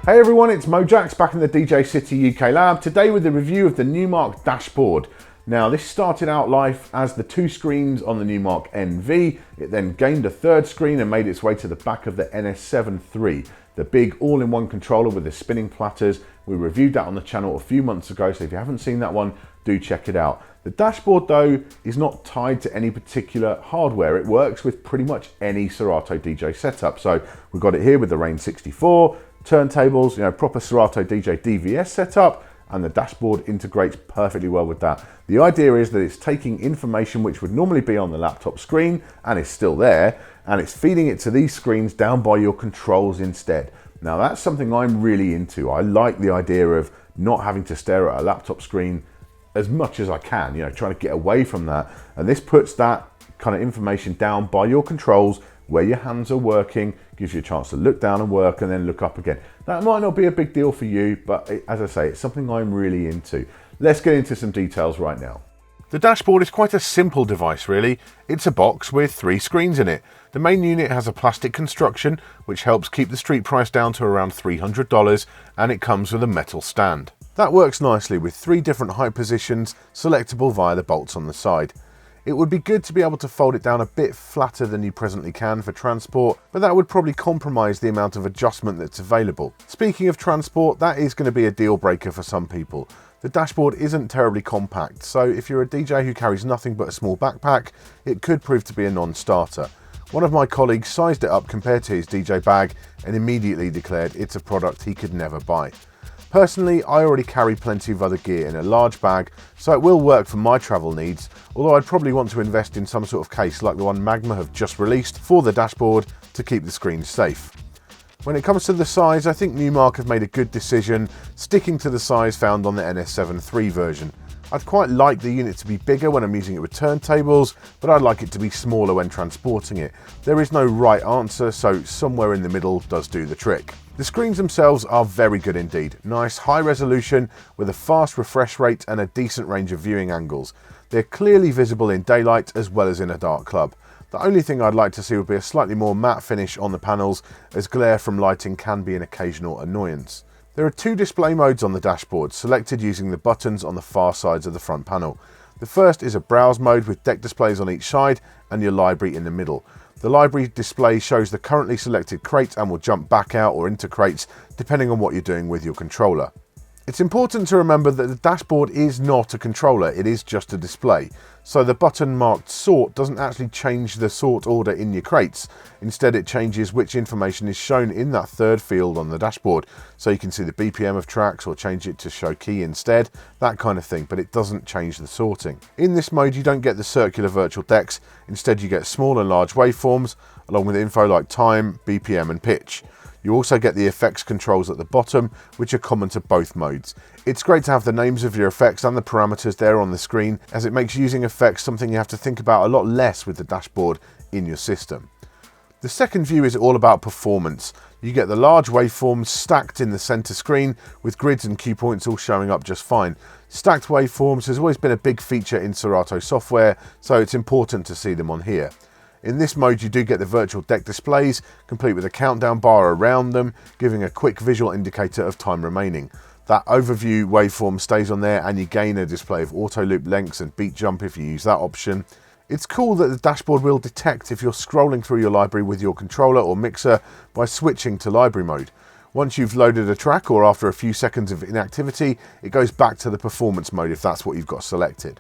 Hey everyone, it's Mojaxx back in the DJ City UK lab, today with a review of the Numark Dashboard. Now this started out life as the two screens on the Numark NV, it then gained a third screen and made its way to the back of the NS7 III, the big all-in-one controller with the spinning platters. We reviewed that on the channel a few months ago, so if you haven't seen that one, do check it out. The dashboard though is not tied to any particular hardware, it works with pretty much any Serato DJ setup. So we've got it here with the Rain 64, turntables, proper Serato DJ DVS setup, and the dashboard integrates perfectly well with that. The idea is that it's taking information which would normally be on the laptop screen and is still there, and it's feeding it to these screens down by your controls instead. Now that's something I'm really into. I like the idea of not having to stare at a laptop screen as much as I can, trying to get away from that. And this puts that kind of information down by your controls where your hands are working, gives you a chance to look down and work and then look up again. That might not be a big deal for you, but as I say, it's something I'm really into. Let's get into some details right now. The dashboard is quite a simple device really. It's a box with 3 screens in it. The main unit has a plastic construction which helps keep the street price down to around $300, and it comes with a metal stand. That works nicely with 3 different height positions selectable via the bolts on the side. It would be good to be able to fold it down a bit flatter than you presently can for transport, but that would probably compromise the amount of adjustment that's available. Speaking of transport, that is going to be a deal breaker for some people. The dashboard isn't terribly compact, so if you're a DJ who carries nothing but a small backpack, it could prove to be a non-starter. One of my colleagues sized it up compared to his DJ bag and immediately declared it's a product he could never buy. Personally, I already carry plenty of other gear in a large bag, so it will work for my travel needs, although I'd probably want to invest in some sort of case like the one Magma have just released for the dashboard to keep the screen safe. When it comes to the size, I think Numark have made a good decision sticking to the size found on the NS7 III version. I'd quite like the unit to be bigger when I'm using it with turntables, but I'd like it to be smaller when transporting it. There is no right answer, so somewhere in the middle does do the trick. The screens themselves are very good indeed. Nice high resolution with a fast refresh rate and a decent range of viewing angles. They're clearly visible in daylight as well as in a dark club. The only thing I'd like to see would be a slightly more matte finish on the panels, as glare from lighting can be an occasional annoyance. There are 2 display modes on the dashboard, selected using the buttons on the far sides of the front panel. The first is a browse mode with deck displays on each side and your library in the middle. The library display shows the currently selected crate and will jump back out or into crates depending on what you're doing with your controller. It's important to remember that the dashboard is not a controller, it is just a display. So the button marked sort doesn't actually change the sort order in your crates. Instead it changes which information is shown in that third field on the dashboard. So you can see the BPM of tracks or change it to show key instead, that kind of thing, but it doesn't change the sorting. In this mode you don't get the circular virtual decks, instead you get small and large waveforms along with info like time, BPM and pitch. You also get the effects controls at the bottom, which are common to both modes. It's great to have the names of your effects and the parameters there on the screen, as it makes using effects something you have to think about a lot less with the dashboard in your system. The second view is all about performance. You get the large waveforms stacked in the center screen, with grids and cue points all showing up just fine. Stacked waveforms has always been a big feature in Serato software, so it's important to see them on here. In this mode you do get the virtual deck displays, complete with a countdown bar around them, giving a quick visual indicator of time remaining. That overview waveform stays on there and you gain a display of auto loop lengths and beat jump if you use that option. It's cool that the dashboard will detect if you're scrolling through your library with your controller or mixer by switching to library mode. Once you've loaded a track or after a few seconds of inactivity, it goes back to the performance mode if that's what you've got selected.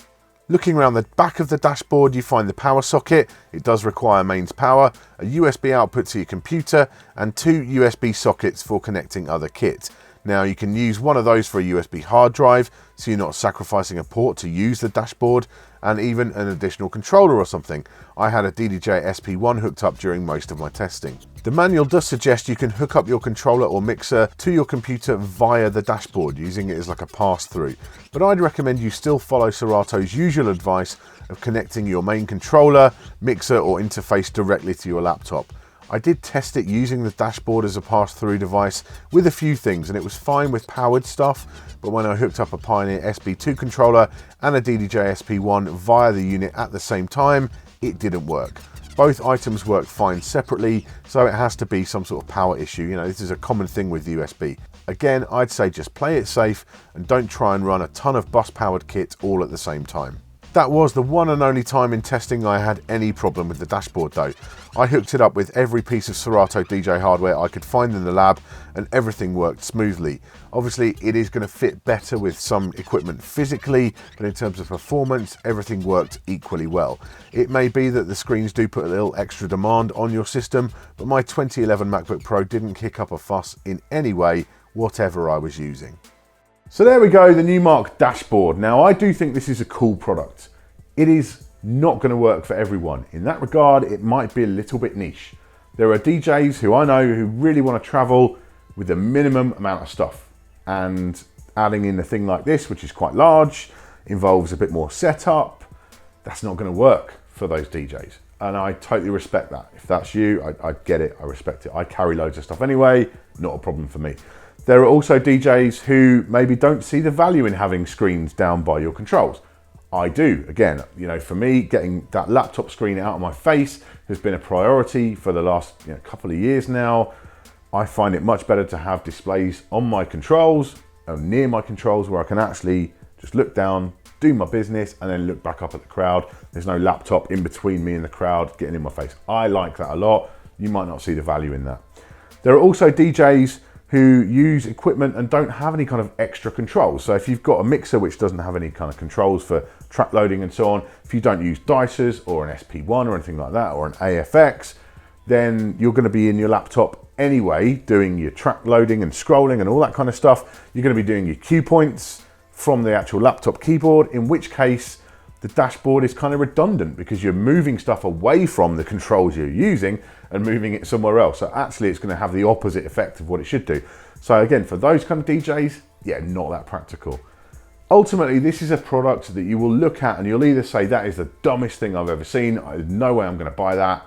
Looking around the back of the dashboard you find the power socket. It does require mains power, a USB output to your computer and 2 USB sockets for connecting other kit. Now you can use one of those for a USB hard drive, so you're not sacrificing a port to use the dashboard, and even an additional controller or something. I had a DDJ SP1 hooked up during most of my testing. The manual does suggest you can hook up your controller or mixer to your computer via the dashboard, using it as like a pass-through. But I'd recommend you still follow Serato's usual advice of connecting your main controller, mixer or interface directly to your laptop. I did test it using the dashboard as a pass-through device with a few things, and it was fine with powered stuff, but when I hooked up a Pioneer SB2 controller and a DDJ SP1 via the unit at the same time, it didn't work. Both items work fine separately, so it has to be some sort of power issue. You know, this is a common thing with USB. Again, I'd say just play it safe and don't try and run a ton of bus-powered kit all at the same time. That was the one and only time in testing I had any problem with the dashboard though. I hooked it up with every piece of Serato DJ hardware I could find in the lab and everything worked smoothly. Obviously it is going to fit better with some equipment physically, but in terms of performance everything worked equally well. It may be that the screens do put a little extra demand on your system, but my 2011 MacBook Pro didn't kick up a fuss in any way, whatever I was using. So there we go, the Numark Dashboard. Now I do think this is a cool product. It is not going to work for everyone. In that regard, it might be a little bit niche. There are DJs who I know who really want to travel with a minimum amount of stuff. And adding in a thing like this, which is quite large, involves a bit more setup. That's not going to work for those DJs. And I totally respect that. If that's you, I get it, I respect it. I carry loads of stuff anyway, not a problem for me. There are also DJs who maybe don't see the value in having screens down by your controls. I do. Again, you know, for me, getting that laptop screen out of my face has been a priority for the last couple of years now. I find it much better to have displays on my controls and near my controls where I can actually just look down, do my business, and then look back up at the crowd. There's no laptop in between me and the crowd getting in my face. I like that a lot. You might not see the value in that. There are also DJs who use equipment and don't have any kind of extra controls. So if you've got a mixer which doesn't have any kind of controls for track loading and so on, if you don't use dicers or an SP1 or anything like that, or an AFX, then you're going to be in your laptop anyway doing your track loading and scrolling and all that kind of stuff. You're going to be doing your cue points from the actual laptop keyboard, in which case the dashboard is kind of redundant because you're moving stuff away from the controls you're using and moving it somewhere else. So actually it's going to have the opposite effect of what it should do. So again, for those kind of DJs, yeah, not that practical. Ultimately, this is a product that you will look at and you'll either say that is the dumbest thing I've ever seen, there's no way I'm going to buy that,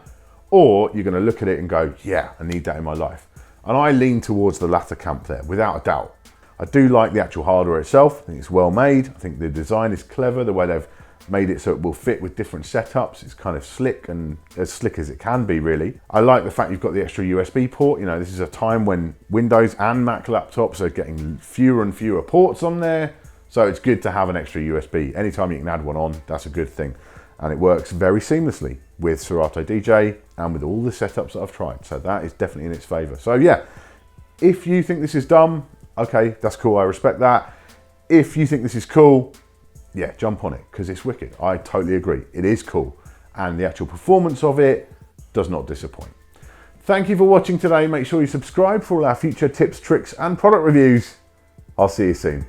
or you're going to look at it and go, yeah, I need that in my life. And I lean towards the latter camp there, without a doubt. I do like the actual hardware itself. I think it's well made. I think the design is clever, the way they've made it so it will fit with different setups. It's kind of slick, and as slick as it can be, really. I like the fact you've got the extra USB port. You know, this is a time when Windows and Mac laptops are getting fewer and fewer ports on there. So it's good to have an extra USB. Anytime you can add one on, that's a good thing. And it works very seamlessly with Serato DJ and with all the setups that I've tried. So that is definitely in its favor. So yeah, if you think this is dumb, okay, that's cool, I respect that. If you think this is cool, yeah, jump on it because it's wicked. I totally agree. It is cool. And the actual performance of it does not disappoint. Thank you for watching today. Make sure you subscribe for all our future tips, tricks, and product reviews. I'll see you soon.